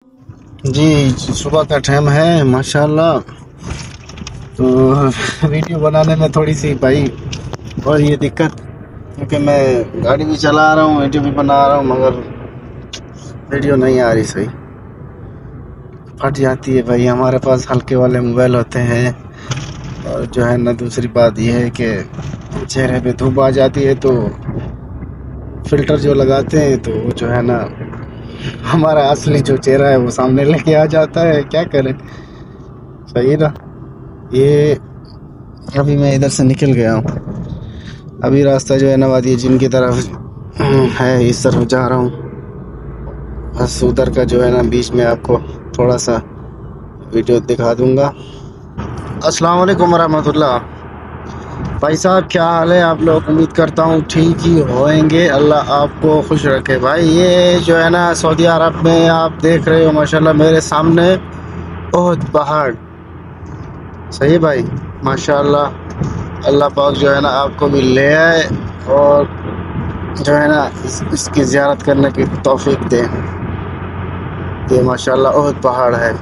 जी, सुबह का टाइम है माशाल्लाह। तो वीडियो बनाने में थोड़ी सी भाई और ये दिक्कत, क्योंकि मैं गाड़ी भी चला रहा हूँ, वीडियो भी बना रहा हूँ, मगर वीडियो नहीं आ रही सही, फट जाती है भाई। हमारे पास हल्के वाले मोबाइल होते हैं, और जो है ना दूसरी बात यह है कि चेहरे पे धूप आ जाती है तो फिल्टर जो लगाते हैं तो वो जो है ना हमारा असली जो चेहरा है वो सामने लेके आ जाता है। क्या करें, सही ना। ये अभी मैं इधर से निकल गया हूँ, अभी रास्ता जो है ना वादी जिन की तरफ है, इस तरफ जा रहा हूँ। बस उधर का जो है ना बीच में आपको थोड़ा सा वीडियो दिखा दूंगा। अस्सलाम वालेकुम रहमतुल्लाह। भाई साहब क्या हाल है आप लोग? उम्मीद करता हूँ ठीक ही होएंगे, अल्लाह आपको खुश रखे। भाई ये जो है ना सऊदी अरब में आप देख रहे हो माशाल्लाह मेरे सामने बहुत पहाड़, सही है भाई माशाल्लाह। अल्लाह पाक जो है ना आपको भी ले आए और जो है ना इसकी ज़ियारत करने की तौफीक दे। ये माशाल्लाह बहुत पहाड़ है।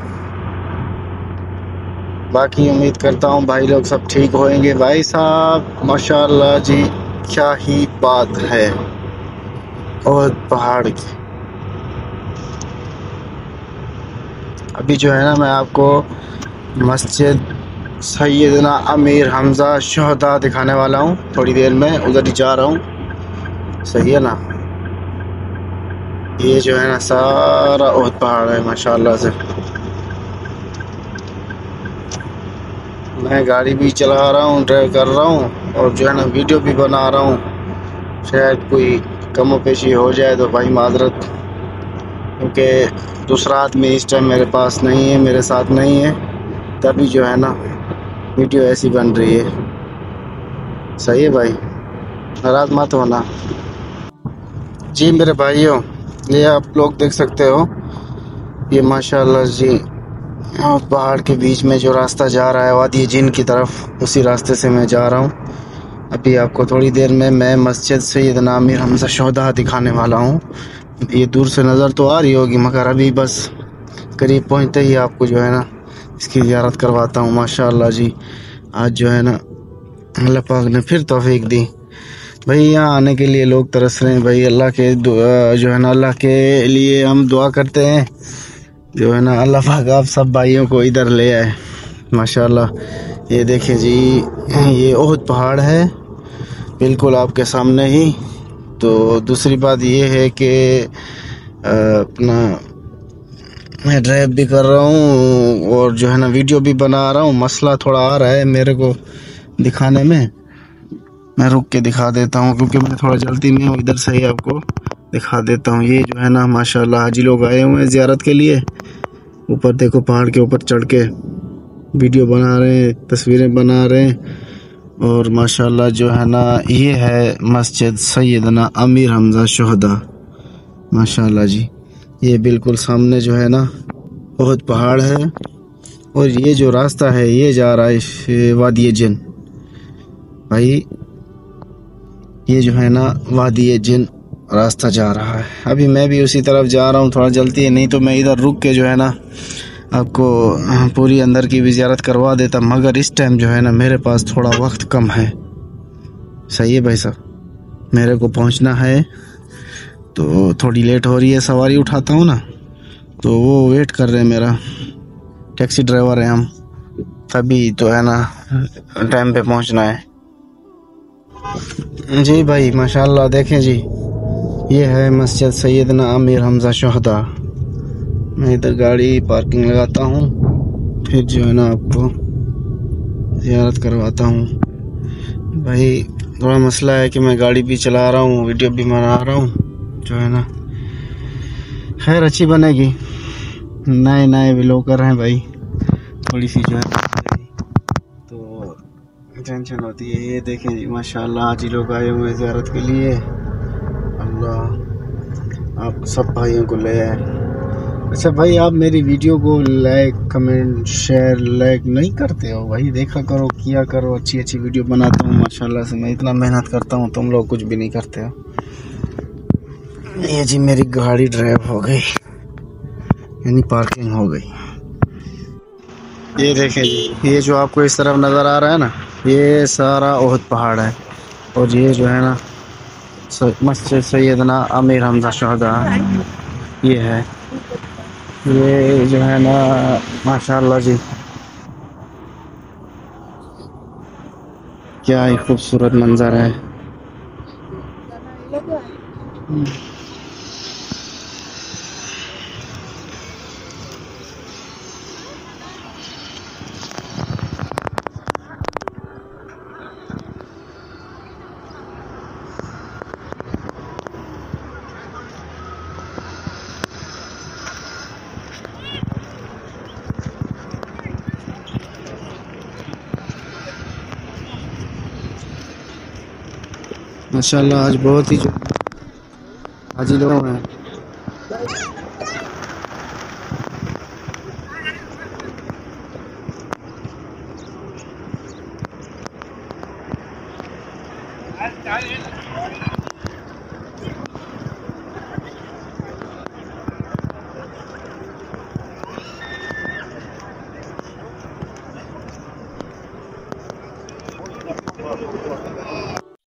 बाकी उम्मीद करता हूँ भाई लोग सब ठीक होएंगे। भाई साहब माशाल्लाह जी, क्या ही बात है, बहुत पहाड़ की। अभी जो है ना मैं आपको मस्जिद सैयदना अमीर हमज़ा शोहदा दिखाने वाला हूँ थोड़ी देर में, उधर ही जा रहा हूँ, सही है ना। ये जो है ना सारा बहुत पहाड़ है माशाल्लाह से। मैं गाड़ी भी चला रहा हूँ, ड्राइव कर रहा हूँ, और जो है ना वीडियो भी बना रहा हूँ। शायद कोई कमो पेशी हो जाए तो भाई माजरत, क्योंकि दूसरा आदमी इस टाइम मेरे पास नहीं है, मेरे साथ नहीं है, तभी जो है ना वीडियो ऐसी बन रही है, सही है भाई, नाराज मत होना। जी मेरे भाइयों, ये आप लोग देख सकते हो, ये माशाल्लाह जी पहाड़ के बीच में जो रास्ता जा रहा है वादी जिन की तरफ, उसी रास्ते से मैं जा रहा हूँ। अभी आपको थोड़ी देर में मैं मस्जिद सैयदना अमीर हमज़ा शोहदा दिखाने वाला हूँ। ये दूर से नज़र तो आ रही होगी, मगर अभी बस करीब पहुँचते ही आपको जो है ना इसकी ज़ियारत करवाता हूँ। माशाल्लाह जी, आज जो है ना अल्लाह पाक ने फिर तौफीक दी। भाई यहाँ आने के लिए लोग तरस रहे हैं भाई। अल्लाह के जो है ना अल्लाह के लिए हम दुआ करते हैं, जो है ना अल्लाह पाक आप सब भाइयों को इधर ले आए माशाल्लाह। ये देखें जी, ये ओहद पहाड़ है बिल्कुल आपके सामने ही। तो दूसरी बात ये है कि अपना मैं ड्राइव भी कर रहा हूँ और जो है ना वीडियो भी बना रहा हूँ। मसला थोड़ा आ रहा है मेरे को दिखाने में, मैं रुक के दिखा देता हूँ क्योंकि मैं थोड़ा जल्दी में हूँ। इधर से ही आपको दिखा देता हूँ। ये जो है ना माशाल्लाह हाजी लोग आए हुए हैं ज़ियारत के लिए। ऊपर देखो पहाड़ के ऊपर चढ़ के वीडियो बना रहे हैं, तस्वीरें बना रहे हैं। और माशाल्लाह जो है ना ये है मस्जिद सैयदना अमीर हमज़ा शोहदा माशाल्लाह जी। ये बिल्कुल सामने जो है ना बहुत पहाड़ है, और ये जो रास्ता है ये जा रहा है वादी जिन। भाई ये जो है ना वादी जिन रास्ता जा रहा है। अभी मैं भी उसी तरफ जा रहा हूँ, थोड़ा जल्दी है, नहीं तो मैं इधर रुक के जो है ना आपको पूरी अंदर की भी ज़ियारत करवा देता, मगर इस टाइम जो है ना मेरे पास थोड़ा वक्त कम है, सही है भाई साहब। मेरे को पहुंचना है तो थोड़ी लेट हो रही है, सवारी उठाता हूँ ना तो वो वेट कर रहे हैं, मेरा टैक्सी ड्राइवर है हम, तभी तो है ना टाइम पे पहुंचना है। जी भाई माशाल्लाह देखें जी, ये है मस्जिद सैयदना अमीर हमज़ा शोहदा। मैं इधर गाड़ी पार्किंग लगाता हूँ, फिर जो है ना आपको ज़ियारत करवाता हूँ। भाई थोड़ा मसला है कि मैं गाड़ी भी चला रहा हूँ, वीडियो भी बना रहा हूँ, जो है ना खैर अच्छी बनेगी। नए नए व्लॉगर हैं भाई, थोड़ी सी जो है तो टेंशन होती है। ये देखें जी माशाल्लाह हाजी लोग आए हुए हैं ज़ियारत के लिए। अल्लाह आप सब भाइयों को ले आए। अच्छा भाई, आप मेरी वीडियो को लाइक कमेंट शेयर लाइक नहीं करते हो भाई? देखा करो, किया करो, अच्छी अच्छी वीडियो बनाता हूँ माशाल्लाह से। मैं इतना मेहनत करता हूँ, तुम लोग कुछ भी नहीं करते हो। ये जी मेरी गाड़ी ड्राइव हो गई, यानी पार्किंग हो गई। ये देखें जी, ये जो आपको इस तरफ नज़र आ रहा है ना, ये सारा ओहद पहाड़ है। और ये जो है ना मस्जिद सैयदना अमीर हमजा शुहदा ये है। ये जो है ना माशाअल्लाह जी, क्या ही खूबसूरत मंजर है। माशाअल्लाह आज बहुत ही जो हाजी लोग हैं।